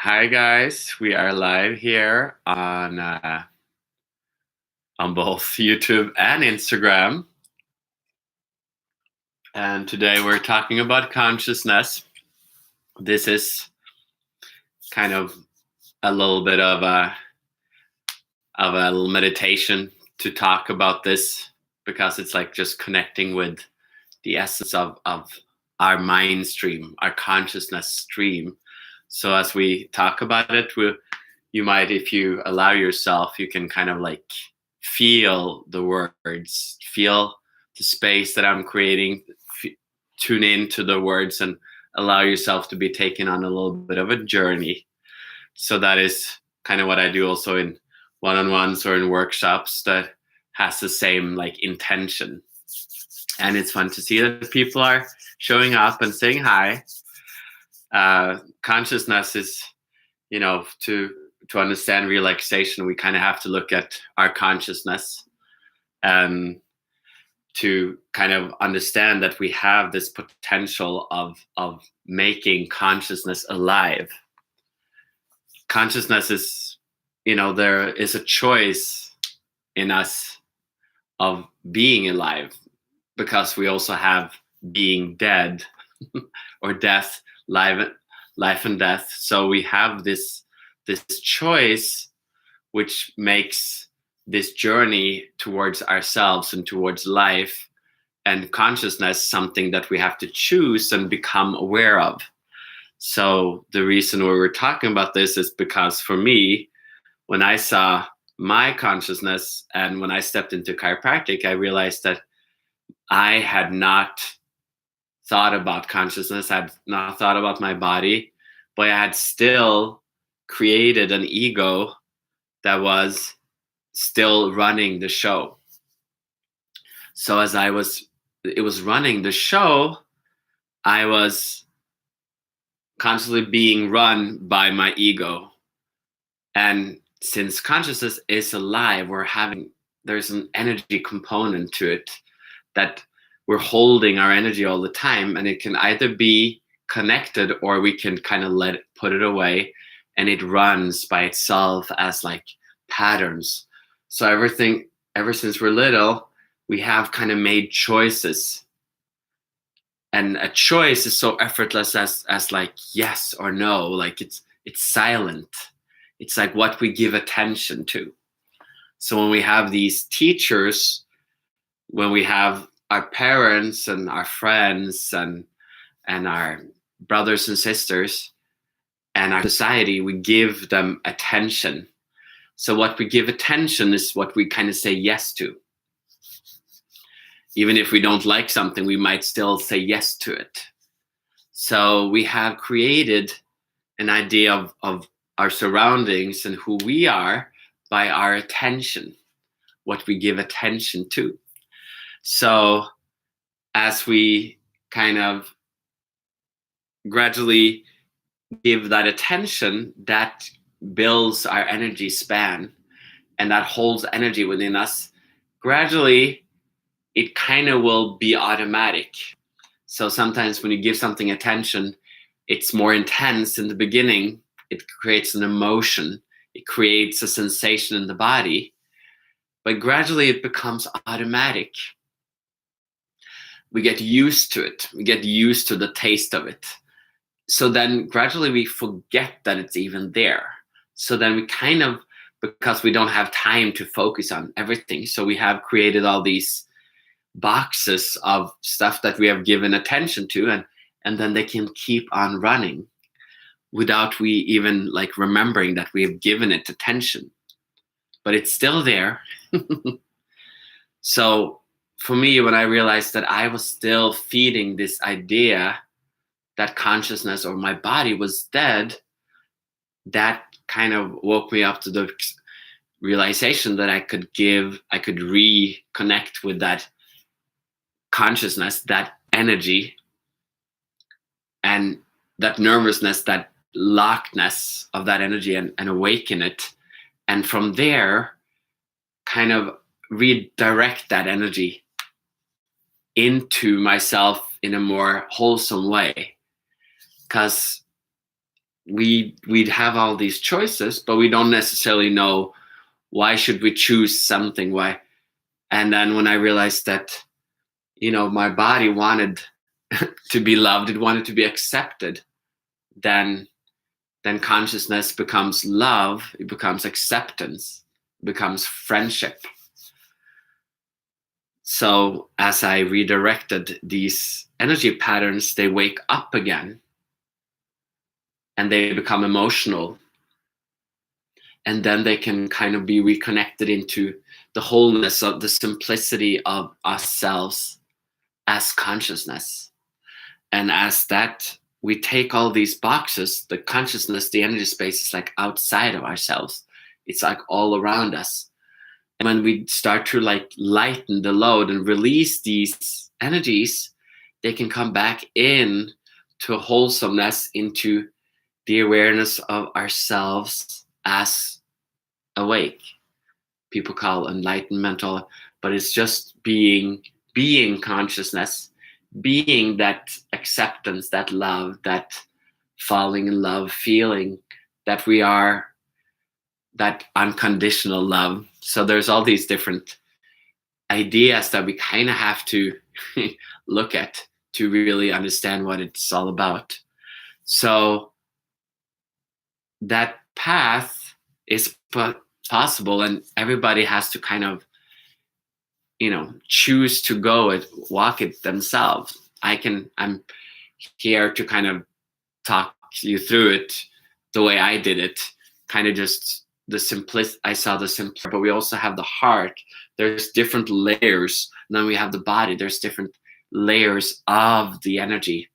Hi guys, we are live here on both YouTube and Instagram, and today we're talking about consciousness. This is kind of a little bit of a little meditation to talk about this because it's like just connecting with the essence of our mind stream, our consciousness stream. So as we talk about it, you might, if you allow yourself, you can kind of like feel the words, feel the space that I'm creating, tune into the words and allow yourself to be taken on a little bit of a journey. So that is kind of what I do also in one-on-ones or in workshops that has the same like intention. And it's fun to see that people are showing up and saying hi. Consciousness is, to understand relaxation, we kind of have to look at our consciousness and to kind of understand that we have this potential of making consciousness alive. Consciousness is, there is a choice in us of being alive because we also have being dead or death, life and death. So we have this choice, which makes this journey towards ourselves and towards life and consciousness something that we have to choose and become aware of. So the reason we were talking about this is because for me, when I saw my consciousness and when I stepped into chiropractic, I realized that I had not thought about consciousness, I had not thought about my body, but I had still created an ego that was still running the show. So as it was running the show, I was constantly being run by my ego. And since consciousness is alive, there's an energy component to it that we're holding our energy all the time, and it can either be connected or we can kind of put it away, and it runs by itself as like patterns. So everything, ever since we're little, we have kind of made choices, and a choice is so effortless as like yes or no, like it's silent. It's like what we give attention to. So when we have these teachers, when we have our parents and our friends and our brothers and sisters and our society, we give them attention. So what we give attention is what we kind of say yes to. Even if we don't like something, we might still say yes to it. So we have created an idea of our surroundings and who we are by our attention, what we give attention to. So as we kind of gradually give that attention, that builds our energy span and that holds energy within us. Gradually, it kind of will be automatic. So sometimes when you give something attention, it's more intense in the beginning. It creates an emotion. It creates a sensation in the body. But gradually it becomes automatic. We get used to it. We get used to the taste of it. So then gradually we forget that it's even there. So then we kind of, because we don't have time to focus on everything, so we have created all these boxes of stuff that we have given attention to, and then they can keep on running without we even like remembering that we have given it attention, but it's still there. So for me, when I realized that I was still feeding this idea that consciousness or my body was dead, that kind of woke me up to the realization that I could reconnect with that consciousness, that energy, and that nervousness, that lockedness of that energy, and awaken it. And from there, kind of redirect that energy into myself in a more wholesome way. Because we'd have all these choices, but we don't necessarily know why should we choose something. Why? And then when I realized that, my body wanted to be loved, it wanted to be accepted, then consciousness becomes love, it becomes acceptance, it becomes friendship. So as I redirected these energy patterns, they wake up again and they become emotional. And then they can kind of be reconnected into the wholeness of the simplicity of ourselves as consciousness. And as that, we take all these boxes, the consciousness, the energy space is like outside of ourselves. It's like all around us. And when we start to like lighten the load and release these energies, they can come back in to wholesomeness, into the awareness of ourselves as awake. People call enlightenment, but it's just being consciousness, being that acceptance, that love, that falling in love feeling, that we are that unconditional love. So there's all these different ideas that we kind of have to look at to really understand what it's all about. So that path is possible, and everybody has to kind of choose to go it, walk it themselves. I'm here to kind of talk you through it the way I did it, kind of just the simplest. I saw the simpler, but we also have the heart. There's different layers. And then we have the body. There's different layers of the energy.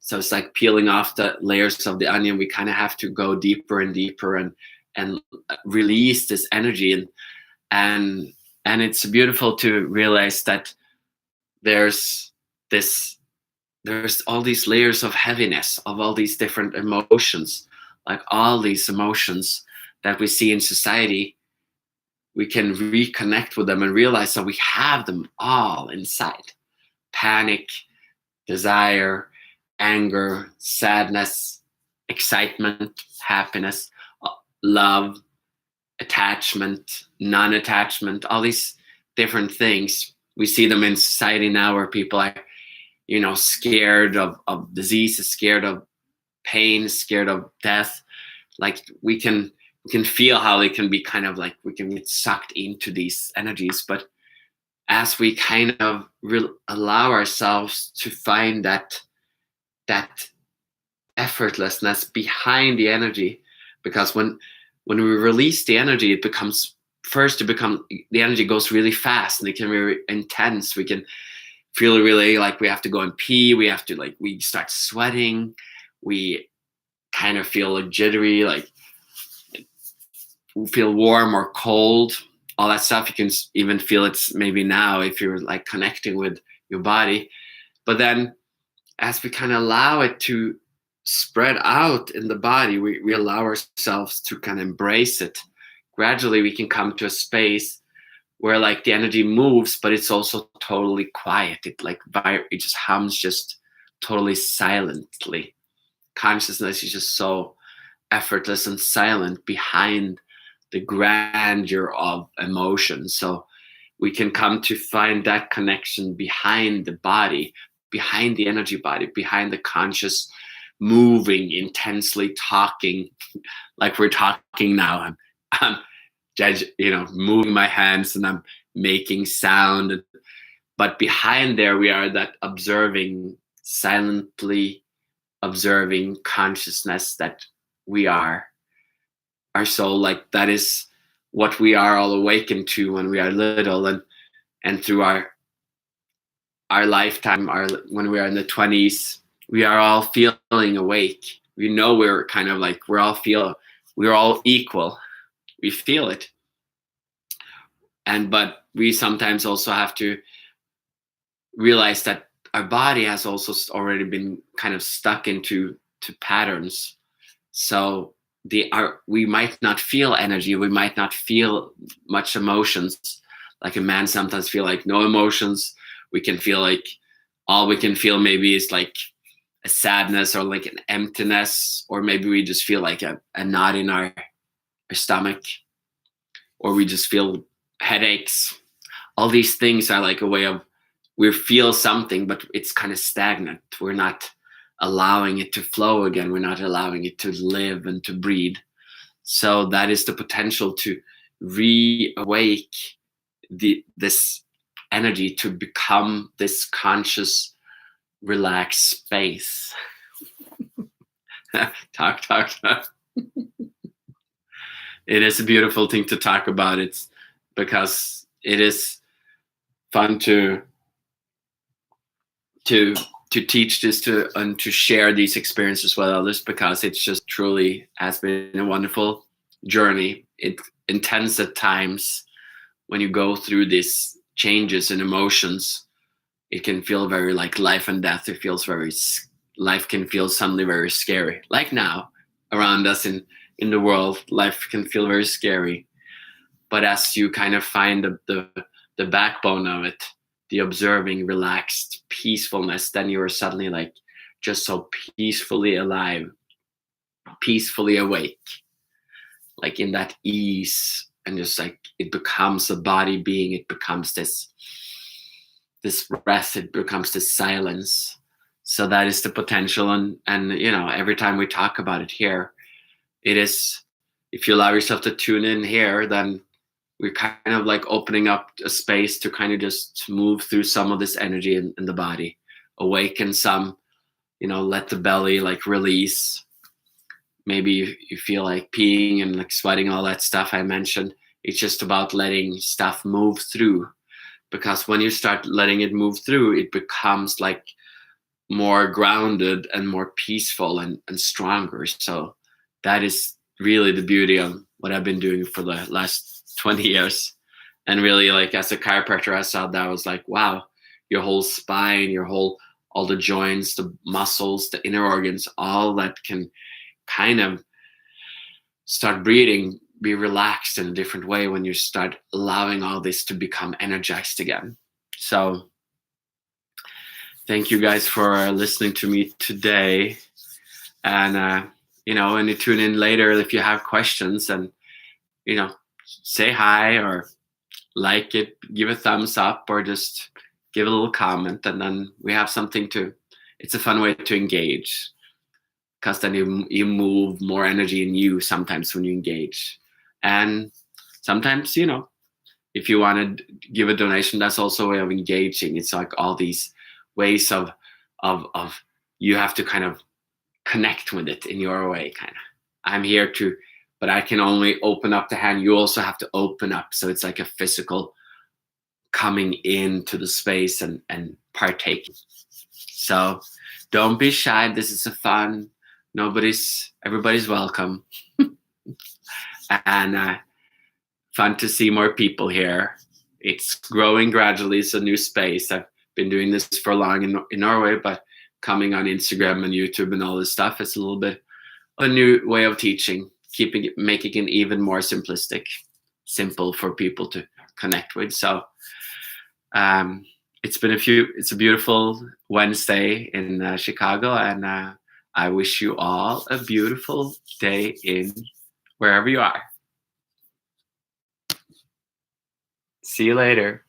So it's like peeling off the layers of the onion. We kind of have to go deeper and deeper and release this energy. And it's beautiful to realize that there's all these layers of heaviness, of all these different emotions, like all these emotions that we see in society. We can reconnect with them and realize that we have them all inside. Panic, desire, anger, sadness, excitement, happiness, love, attachment, non-attachment, all these different things. We see them in society now where people are, scared of disease, scared of pain, scared of death. Like we can feel how they can be kind of like, we can get sucked into these energies. But as we kind of allow ourselves to find that effortlessness behind the energy, because when we release the energy, the energy goes really fast and it can be really intense. We can feel really like we have to go and pee. We start sweating. We kind of feel like jittery, like we feel warm or cold, all that stuff. You can even feel it's maybe now if you're like connecting with your body. But then as we kind of allow it to spread out in the body, we allow ourselves to kind of embrace it. Gradually, we can come to a space where like the energy moves, but it's also totally quiet. It just hums just totally silently. Consciousness is just so effortless and silent behind the grandeur of emotion. So we can come to find that connection behind the body, behind the energy body, behind the conscious moving, intensely talking like we're talking now. I'm moving my hands and I'm making sound. But behind there, we are that observing, silently observing consciousness that we are. Our soul, like that is what we are all awakened to when we are little, and through our lifetime, when we are in the 20s, we are all feeling awake. We're kind of like we're all equal. We feel it. But we sometimes also have to realize that our body has also already been kind of stuck into patterns. So we might not feel energy. We might not feel much emotions. Like a man sometimes feel like no emotions. We can feel like all we can feel maybe is like a sadness or like an emptiness, or maybe we just feel like a knot in our stomach, or we just feel headaches. All these things are like a way of, we feel something, but it's kind of stagnant. We're not allowing it to flow again. We're not allowing it to live and to breathe. So that is the potential to reawake this energy to become this conscious, relaxed space. talk. It is a beautiful thing to talk about. It's because it is fun to teach this and to share these experiences with others, because it's just truly has been a wonderful journey. It intense at times when you go through these changes in emotions. It can feel very like life and death. It feels very, life can feel suddenly very scary. Like now around us in the world, life can feel very scary. But as you kind of find the backbone of it, the observing, relaxed peacefulness, then you are suddenly like just so peacefully alive, peacefully awake, like in that ease, and just like it becomes a body being. It becomes this breath. It becomes this silence. So that is the potential, and you know, every time we talk about it here, it is, if you allow yourself to tune in here, then we're kind of like opening up a space to kind of just move through some of this energy in the body, awaken some, you know, let the belly like release. Maybe you feel like peeing and like sweating, all that stuff I mentioned. It's just about letting stuff move through, because when you start letting it move through, it becomes like more grounded and more peaceful and stronger. So that is really the beauty of what I've been doing for the last 20 years. And really, like, as a chiropractor, I saw that, I was like, wow, your whole spine, all the joints, the muscles, the inner organs, all that can kind of start breathing, be relaxed in a different way when you start allowing all this to become energized again. So thank you guys for listening to me today. And, you know, when you tune in later, if you have questions, and, you know, say hi or like it, give a thumbs up, or just give a little comment, and then we have something to, it's a fun way to engage, because then you move more energy in you sometimes when you engage. And sometimes, you know, if you want to give a donation, that's also a way of engaging. It's like all these ways of you have to kind of connect with it in your way, kind of. I'm here to, but I can only open up the hand. You also have to open up. So it's like a physical coming into the space and partaking. So don't be shy. This is a fun. Everybody's welcome. And fun to see more people here. It's growing gradually. It's a new space. I've been doing this for long in Norway, but coming on Instagram and YouTube and all this stuff, it's a little bit a new way of teaching, making it even more simple for people to connect with. So it's a beautiful Wednesday in Chicago, and I wish you all a beautiful day in wherever you are. See you later.